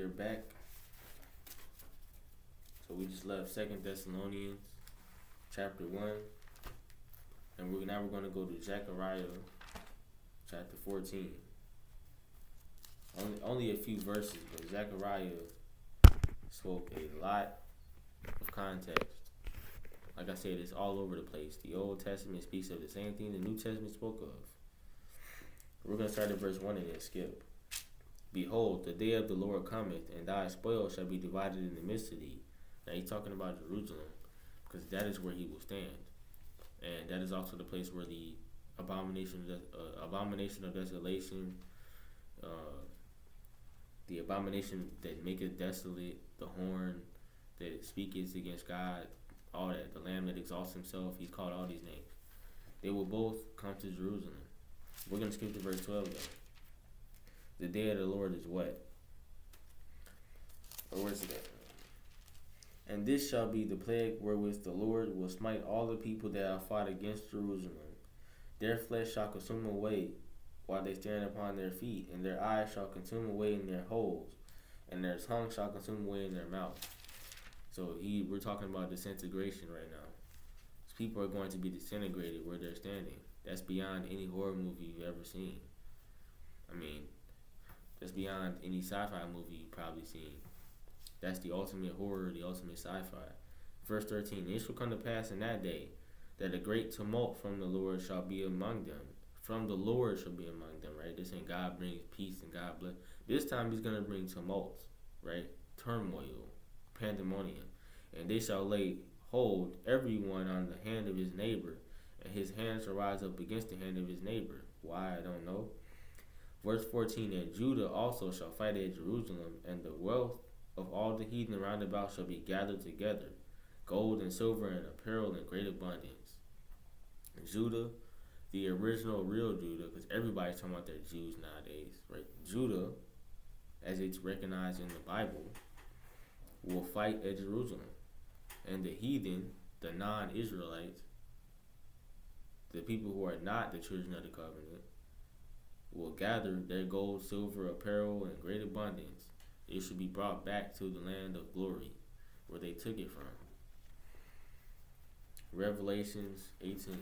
back. So we just left 2 Thessalonians chapter 1. And we're going to go to Zechariah chapter 14. Only a few verses, but Zechariah spoke a lot of context. Like I said, it's all over the place. The Old Testament speaks of the same thing the New Testament spoke of. We're going to start at verse 1 and then skip. Behold, the day of the Lord cometh, and thy spoil shall be divided in the midst of thee. Now he's talking about Jerusalem, because that is where he will stand. And that is also the place where the abomination of desolation, the abomination that maketh desolate, the horn that speaketh against God, all that, the lamb that exalts himself, he's called all these names. They will both come to Jerusalem. We're going to skip to verse 12 though. The day of the Lord is what? Or where's it at? And this shall be the plague wherewith the Lord will smite all the people that have fought against Jerusalem. Their flesh shall consume away while they stand upon their feet, and their eyes shall consume away in their holes, and their tongue shall consume away in their mouth. So we're talking about disintegration right now. People are going to be disintegrated where they're standing. That's beyond any horror movie you've ever seen. I mean, that's beyond any sci-fi movie you've probably seen. That's the ultimate horror, the ultimate sci-fi. Verse 13, it shall come to pass in that day that a great tumult from the Lord shall be among them. From the Lord shall be among them, right? This ain't God brings peace and God bless. This time he's going to bring tumults, right? Turmoil, pandemonium. And they shall lay hold everyone on the hand of his neighbor, and his hand shall rise up against the hand of his neighbor. Why, I don't know. Verse 14, and Judah also shall fight at Jerusalem, and the wealth of all the heathen round about shall be gathered together, gold and silver and apparel in great abundance. Judah, the original real Judah, because everybody's talking about their Jews nowadays, right? Judah, as it's recognized in the Bible, will fight at Jerusalem. And the heathen, the non-Israelites, the people who are not the children of the covenant, will gather their gold, silver, apparel in great abundance. It should be brought back to the land of glory, where they took it from. Revelations 18.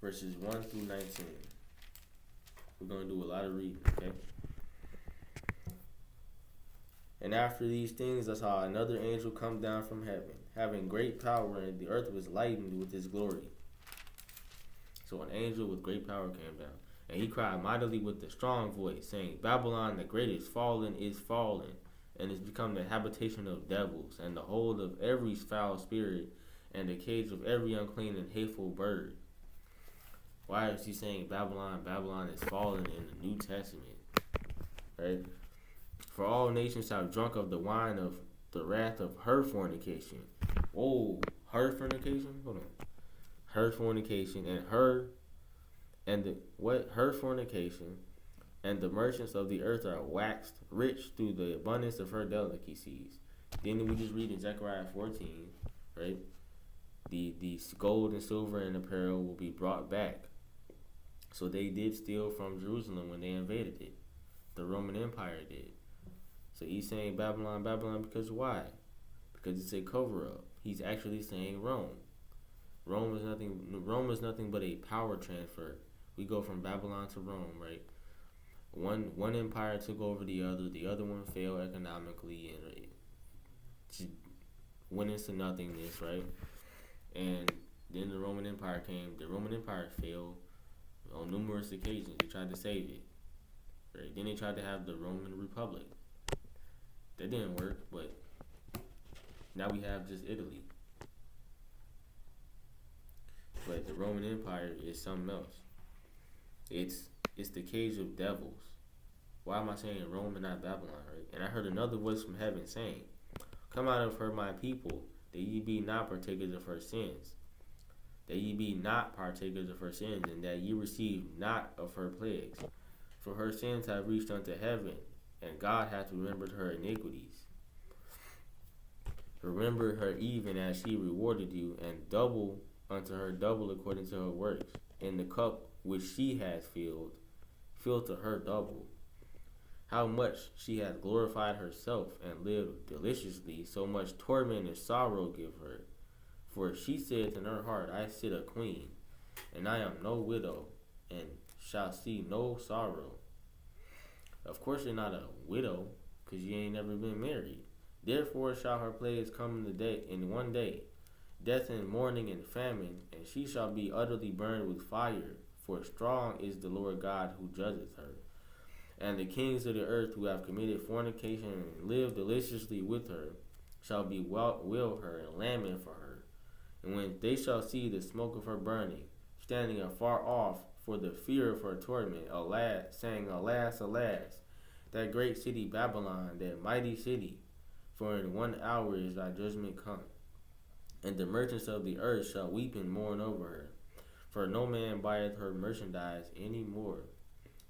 Verses 1 through 19. We're going to do a lot of reading, okay? And after these things I saw another angel come down from heaven, having great power, and the earth was lightened with his glory. So an angel with great power came down, and he cried mightily with a strong voice, saying, Babylon the great is fallen, and is become the habitation of devils, and the hold of every foul spirit, and the cage of every unclean and hateful bird. Why is he saying Babylon? Babylon is fallen in the New Testament, right? For all nations have drunk of the wine of the wrath of her fornication. Oh, her fornication? Hold on. Her fornication her fornication, and the merchants of the earth are waxed rich through the abundance of her delicacies. Then we just read in Zechariah 14, right? The gold and silver and apparel will be brought back. So they did steal from Jerusalem when they invaded it. The Roman Empire did. So he's saying Babylon, Babylon, because why? Because it's a cover-up. He's actually saying Rome. Rome is nothing but a power transfer. We go from Babylon to Rome, right? One empire took over the other one failed economically and went into nothingness, right? And then the Roman Empire came. The Roman Empire failed on numerous occasions. They tried to save it, right? Then they tried to have the Roman Republic. That didn't work, but now we have just Italy. But the Roman Empire is something else. It's the cage of devils. Why am I saying Rome and not Babylon, right? And I heard another voice from heaven saying, Come out of her, my people, that ye be not partakers of her sins. That ye be not partakers of her sins, and that ye receive not of her plagues. For her sins have reached unto heaven, and God hath remembered her iniquities. Remember her even as she rewarded you, and double unto her double according to her works. And the cup which she hath filled, fill to her double. How much she hath glorified herself and lived deliciously, so much torment and sorrow give her. For she saith in her heart, I sit a queen, and I am no widow, and shall see no sorrow. Of course you're not a widow, because you ain't never been married. Therefore shall her plagues come in one day, death and mourning and famine, and she shall be utterly burned with fire, for strong is the Lord God who judgeth her. And the kings of the earth who have committed fornication and lived deliciously with her shall bewail her and lament for her. And when they shall see the smoke of her burning, standing afar off for the fear of her torment, alas, saying, Alas, alas, that great city Babylon, that mighty city, for in 1 hour is thy judgment come. And the merchants of the earth shall weep and mourn over her, for no man buyeth her merchandise any more.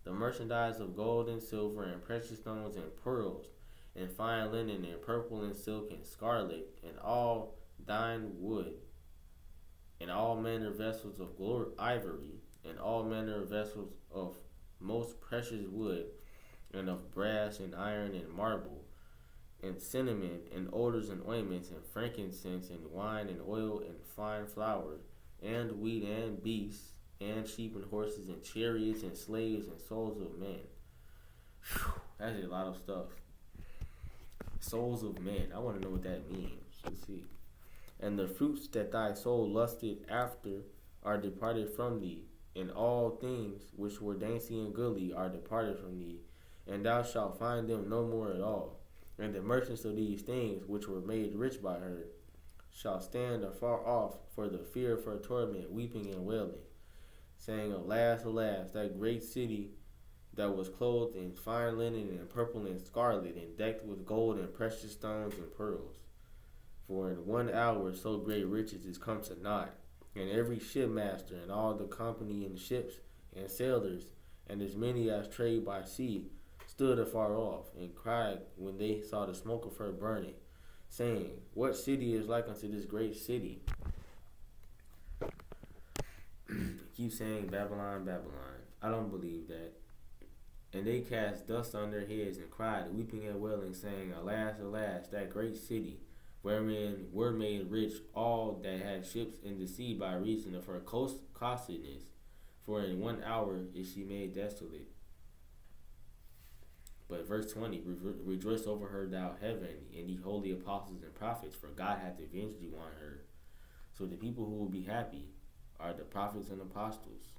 The merchandise of gold and silver and precious stones and pearls, and fine linen and purple and silk and scarlet, and all dyed wood, and all manner of vessels of ivory, and all manner of vessels of most precious wood, and of brass and iron and marble, and cinnamon, and odors and ointments, and frankincense, and wine and oil, and fine flour, and wheat and beasts, and sheep and horses, and chariots and slaves and souls of men. Whew, that's a lot of stuff. Souls of men. I want to know what that means. Let's see. And the fruits that thy soul lusted after are departed from thee, and all things which were dainty and goodly are departed from thee, and thou shalt find them no more at all. And the merchants of these things which were made rich by her shall stand afar off for the fear of her torment, weeping and wailing, saying, Alas, alas, that great city that was clothed in fine linen and purple and scarlet, and decked with gold and precious stones and pearls. For in 1 hour so great riches is come to naught, and every shipmaster and all the company in ships and sailors, and as many as trade by sea, stood afar off, and cried when they saw the smoke of her burning, saying, What city is like unto this great city? Keep saying, Babylon, Babylon. I don't believe that. And they cast dust on their heads and cried, weeping and wailing, saying, Alas, alas, that great city, wherein were made rich all that had ships in the sea by reason of her costliness. For in 1 hour is she made desolate. But verse 20, Rejoice over her, thou heaven, and ye holy apostles and prophets, for God hath avenged you on her. So the people who will be happy are the prophets and apostles.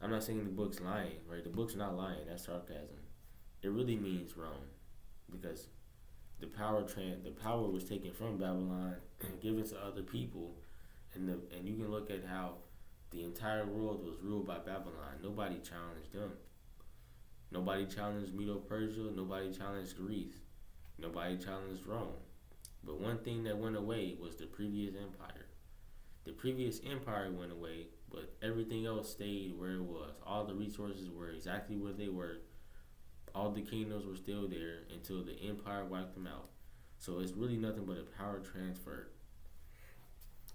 I'm not saying the book's lying, right? The book's not lying. That's sarcasm. It really means Rome, because the power was taken from Babylon and given to other people, and you can look at how the entire world was ruled by Babylon. Nobody challenged them. Nobody challenged Medo-Persia. Nobody challenged Greece. Nobody challenged Rome. But one thing that went away was the previous empire. The previous empire went away, but everything else stayed where it was. All the resources were exactly where they were. All the kingdoms were still there until the empire wiped them out. So it's really nothing but a power transfer.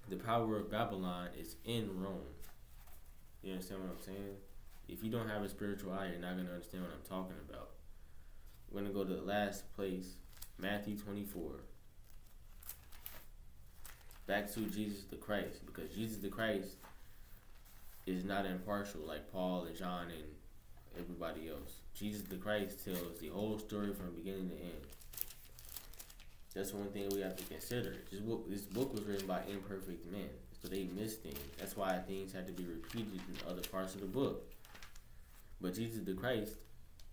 The power of Babylon is in Rome. You understand what I'm saying? If you don't have a spiritual eye, you're not going to understand what I'm talking about. We're going to go to the last place, Matthew 24. Back to Jesus the Christ, because Jesus the Christ is not impartial like Paul and John and everybody else. Jesus the Christ tells the whole story from beginning to end. That's one thing we have to consider. This book was written by imperfect men, so they missed things. That's why things had to be repeated in other parts of the book. But Jesus the Christ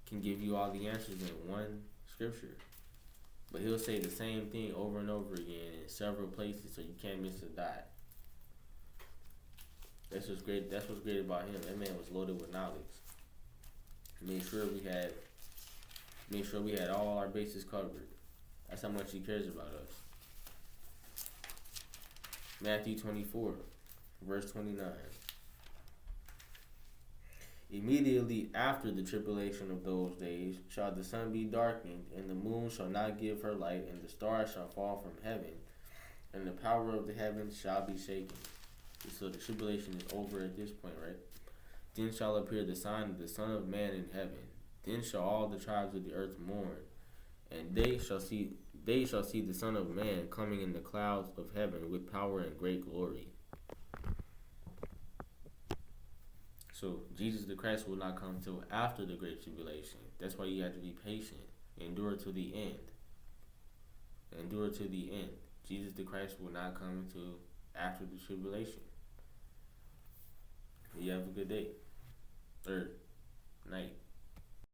can give you all the answers in one scripture. But he'll say the same thing over and over again in several places, so you can't miss a dot. That's what's great. That's what's great about him. That man was loaded with knowledge. Made sure we had all our bases covered. That's how much he cares about us. Matthew 24, verse 29. Immediately after the tribulation of those days shall the sun be darkened, and the moon shall not give her light, and the stars shall fall from heaven, and the power of the heavens shall be shaken. So the tribulation is over at this point, right? Then shall appear the sign of the Son of Man in heaven. Then shall all the tribes of the earth mourn, and they shall see the Son of Man coming in the clouds of heaven with power and great glory. So Jesus the Christ will not come till after the great tribulation. That's why you have to be patient. Endure to the end. Endure to the end. Jesus the Christ will not come until after the tribulation. You have a good day. Or night.